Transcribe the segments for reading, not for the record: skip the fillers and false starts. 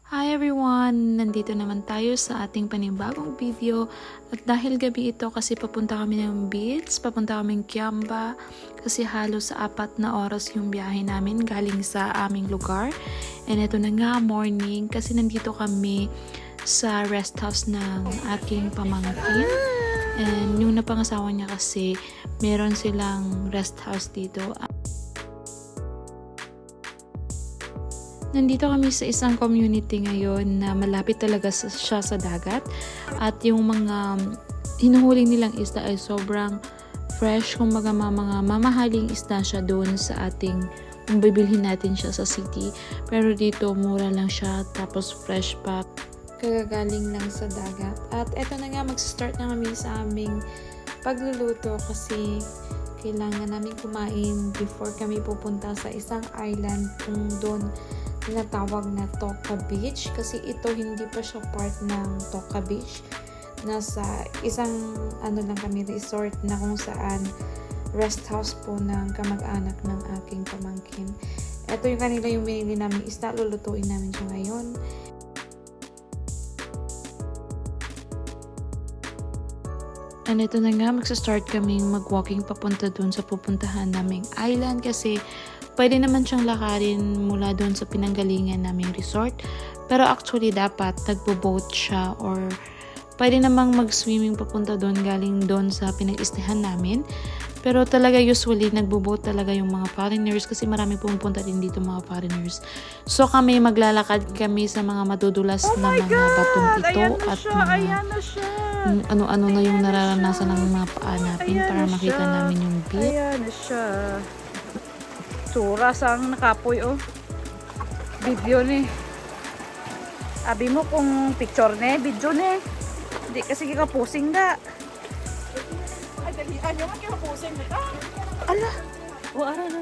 Hi everyone! Nandito naman tayo sa ating panibagong video at dahil gabi ito kasi papunta kami ng beach, papunta kaming Kiamba kasi halos 4 na oras yung biyahe namin galing sa aming lugar. And ito na nga morning kasi nandito kami sa rest house ng aking pamangkin. And yung napangasawa niya kasi meron silang rest house dito. Nandito kami sa isang community ngayon na malapit talaga siya sa dagat at yung mga hinuhuli nilang isda ay sobrang fresh, kumbaga mga mamahaling isda siya doon sa ating kung bibilhin natin siya sa city, pero dito mura lang siya tapos fresh pa, kagagaling lang sa dagat. At eto na nga, mag-start na kami sa aming pagluluto kasi kailangan namin kumain before kami pupunta sa isang island kung doon tinatawag na Toka Beach kasi ito hindi pa siya part ng Toka Beach. Nasa isang lang kami resort na kung saan rest house po ng kamag-anak ng aking pamangkin. Ito yung kanila yung binili namin isda, lulutuin namin siya ngayon. And ito na nga, magsa-start kaming mag-walking papunta dun sa pupuntahan naming island kasi pwede naman siyang lakarin mula doon sa pinanggalingan naming resort. Pero actually dapat nagbo-boat siya or pwede namang mag-swimming papunta doon galing doon sa pinag-istehan namin. Pero talaga usually nagbo-boat talaga yung mga foreigners kasi marami pumupunta din dito mga foreigners. So kami maglalakad kami sa mga madudulas na mga batong ito at mga ano-ano na yung nararanasan ng mga paa natin para makita namin yung beach. Ayan na siya. Tsura sang nakapoy video ni. Abi mo kung picture ne, video ne. Hindi kasi kikapusing da. Ay, dalian yung kikapusing na ka. Ala! O, ara na.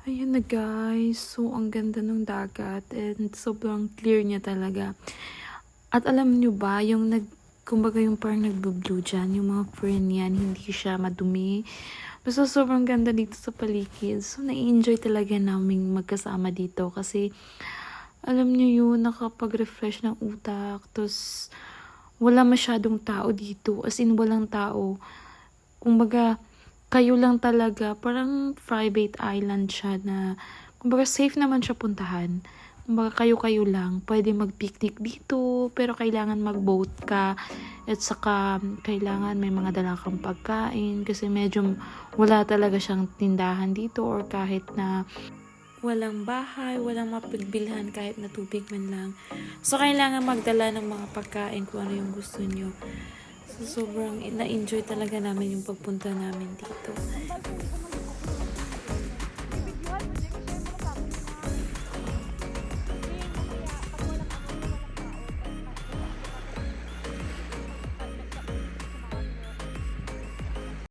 Ayan na guys. So, ang ganda ng dagat and sobrang clear niya talaga. At alam nyo ba, yung kumbaga yung parang nagbo-blue dyan, yung mga fern yan, hindi siya madumi. Basta sobrang ganda dito sa paligid. So, na-enjoy talaga namin magkasama dito kasi alam nyo yun, nakapag-refresh ng utak. Tapos, wala masyadong tao dito. As in, walang tao. Kumbaga, kayo lang talaga. Parang private island siya na, kumbaga, safe naman siya puntahan. Kumbaga kayo-kayo lang, pwede mag-picnic dito, pero kailangan mag-boat ka at saka kailangan may mga dala kang pagkain kasi medyo wala talaga siyang tindahan dito or kahit na walang bahay, walang mapagbilhan kahit na tubig man lang. So kailangan magdala ng mga pagkain kung ano yung gusto nyo. So sobrang na-enjoy talaga namin yung pagpunta namin dito.